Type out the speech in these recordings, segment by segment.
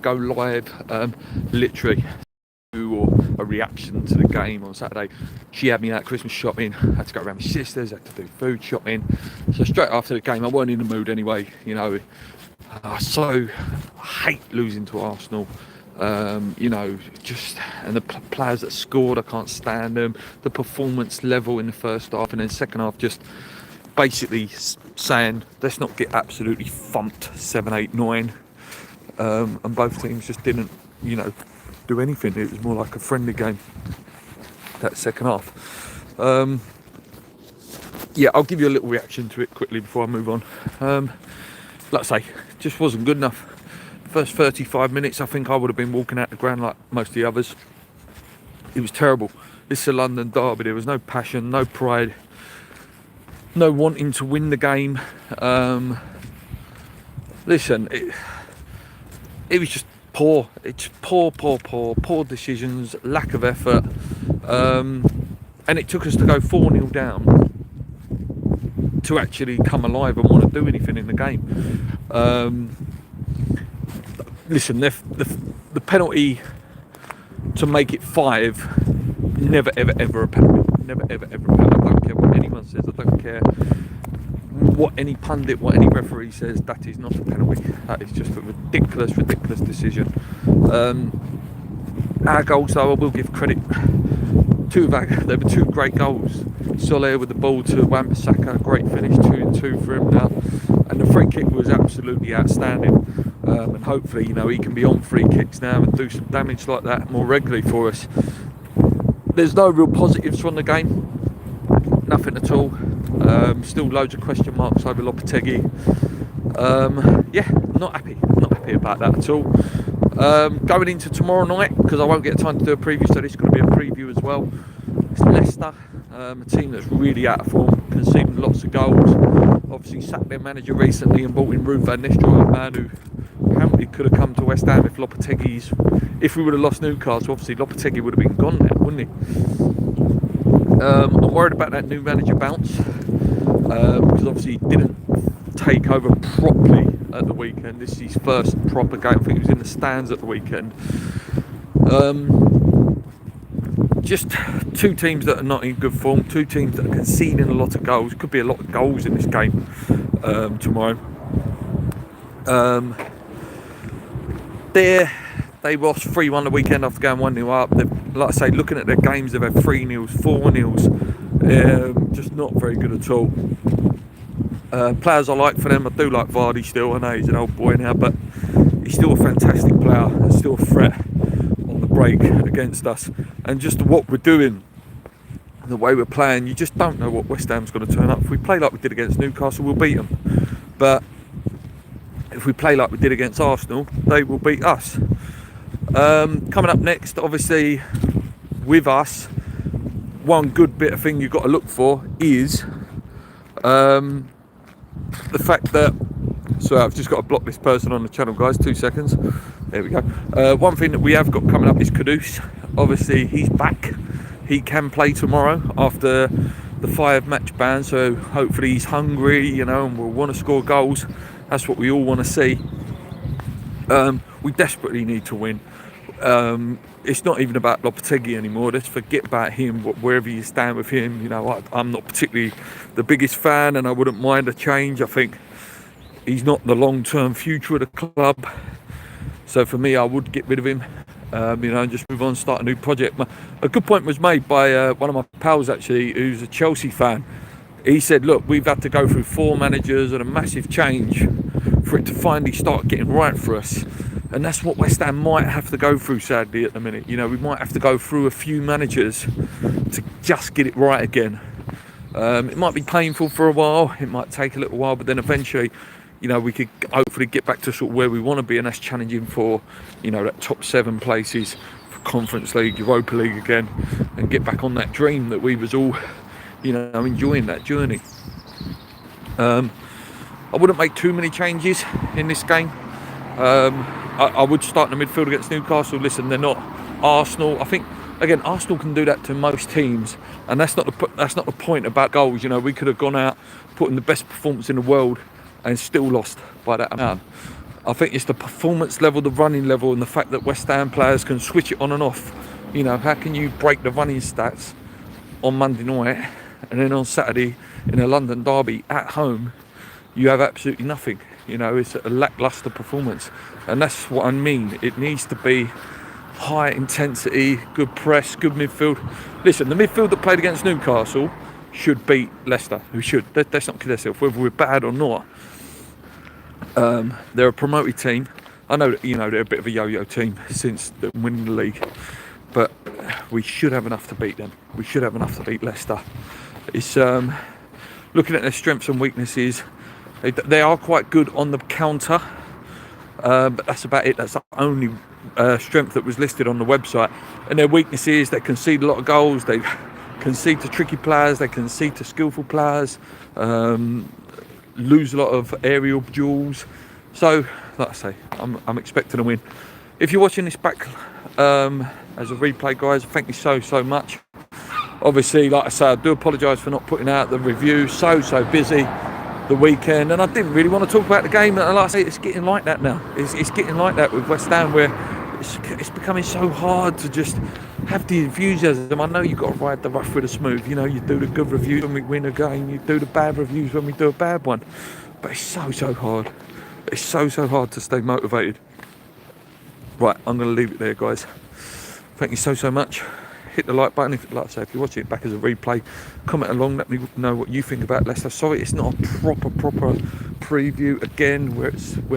go live, literally or a reaction to the game on Saturday. She had me out Christmas shopping, had to go around my sisters, had to do food shopping. So straight after the game, I weren't in the mood anyway, you know. So I hate losing to Arsenal. You know, just, and the players that scored, I can't stand them. The performance level in the first half, and then second half, just basically saying, let's not get absolutely thumped 7-8-9. And both teams just didn't, you know, do anything. It was more like a friendly game, that second half. Yeah, I'll give you a little reaction to it quickly before I move on. Like I say, just wasn't good enough. First 35 minutes, I think I would have been walking out the ground like most of the others. It was terrible. This is a London derby. There was no passion, no pride, no wanting to win the game. Listen, it was just poor. It's poor decisions, lack of effort. And it took us to go 4-0 down to actually come alive and want to do anything in the game. Listen, the penalty to make it 5, never ever a penalty. Never ever a penalty. I don't care what anyone says. I don't care what any pundit, what any referee says. That is not a penalty. That is just a ridiculous decision. Our goals, though, I will give credit. There were 2 great goals. Hollah with the ball to Wan-Bissaka, great finish, 2-2 for him now. And the free kick was absolutely outstanding. And hopefully, you know, he can be on free kicks now and do some damage like that more regularly for us. There's no real positives from the game. Nothing at all. Still loads of question marks over Lopetegui. Yeah, not happy about that at all. Going into tomorrow night, because I won't get time to do a preview, so this is going to be a preview as well. It's Leicester, a team that's really out of form, conceding lots of goals. Obviously sacked their manager recently and brought in Ruud van Nistelrooy, a man who apparently could have come to West Ham if we would have lost Newcastle. Obviously Lopetegui would have been gone now, wouldn't he? I'm worried about that new manager bounce, because obviously he didn't take over properly at the weekend. This is his first proper game. I think he was in the stands at the weekend. Just 2 teams that are not in good form, 2 teams that are conceding a lot of goals. Could be a lot of goals in this game tomorrow. They lost 3-1 the weekend after going 1-0 up. Like I say, looking at their games, they've had 3-0s, 4-0s. Just not very good at all. Players I like for them, I do like Vardy still. I know he's an old boy now, but he's still a fantastic player and still a threat on the break against us. And just what we're doing, the way we're playing, you just don't know what West Ham's going to turn up. If we play like we did against Newcastle, we'll beat them. But if we play like we did against Arsenal, they will beat us. Coming up next, obviously, with us, one good bit of thing you've got to look for is the fact that, so I've just got to block this person on the channel, guys, 2 seconds. There we go. One thing that we have got coming up is Kudus. Obviously, he's back. He can play tomorrow after the 5-match ban, so hopefully he's hungry, you know, and will want to score goals. That's what we all want to see. We desperately need to win. It's not even about Lopetegui anymore. Let's forget about him, wherever you stand with him. You know, I'm not particularly the biggest fan, and I wouldn't mind a change. I think he's not the long-term future of the club. So for me, I would get rid of him, you know, and just move on, start a new project. A good point was made by one of my pals, actually, who's a Chelsea fan. He said, look, we've had to go through 4 managers and a massive change for it to finally start getting right for us. And that's what West Ham might have to go through, sadly, at the minute. You know, we might have to go through a few managers to just get it right again. It might be painful for a while. It might take a little while, but then eventually, you know, we could hopefully get back to sort of where we want to be, and that's challenging for, you know, that top 7 places for Conference League, Europa League again, and get back on that dream that we was all, you know, enjoying that journey. I wouldn't make too many changes in this game. I would start in the midfield against Newcastle. Listen, they're not Arsenal. I think, again, Arsenal can do that to most teams, and that's not the point about goals. You know, we could have gone out, put in the best performance in the world, and still lost by that amount. I think it's the performance level, the running level, and the fact that West Ham players can switch it on and off. You know, how can you break the running stats on Monday night, and then on Saturday in a London derby at home, you have absolutely nothing? You know, it's a lacklustre performance, and that's what I mean. It needs to be high intensity, good press, good midfield. Listen, the midfield that played against Newcastle should beat Leicester. Who should? Let's not kid ourselves. Whether we're bad or not, they're a promoted team. I know that, you know, they're a bit of a yo-yo team since winning the league, but we should have enough to beat them. We should have enough to beat Leicester. It's looking at their strengths and weaknesses. They are quite good on the counter, but that's about it. That's the only strength that was listed on the website. And their weaknesses: they concede a lot of goals, they concede to tricky players, they concede to skillful players, lose a lot of aerial duels. So, like I say, I'm expecting a win. If you're watching this back as a replay, guys, thank you so much. Obviously, like I say, I do apologise for not putting out the review. So busy the weekend, and I didn't really want to talk about the game. And like I say, it's getting like that now. It's getting like that with West Ham, where it's becoming so hard to just have the enthusiasm. I know you've got to ride the rough with the smooth. You know, you do the good reviews when we win a game, you do the bad reviews when we do a bad one. But it's so hard. It's so hard to stay motivated. Right, I'm going to leave it there, guys. Thank you so much. Hit the like button. Like I say, if you're watching it back as a replay, comment along, let me know what you think about Leicester. Sorry, it's not a proper preview again, where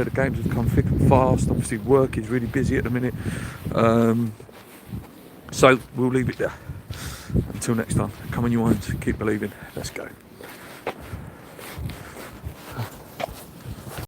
the games have come thick and fast. Obviously, work is really busy at the minute, so we'll leave it there. Until next time, come on, you ones, keep believing. Let's go.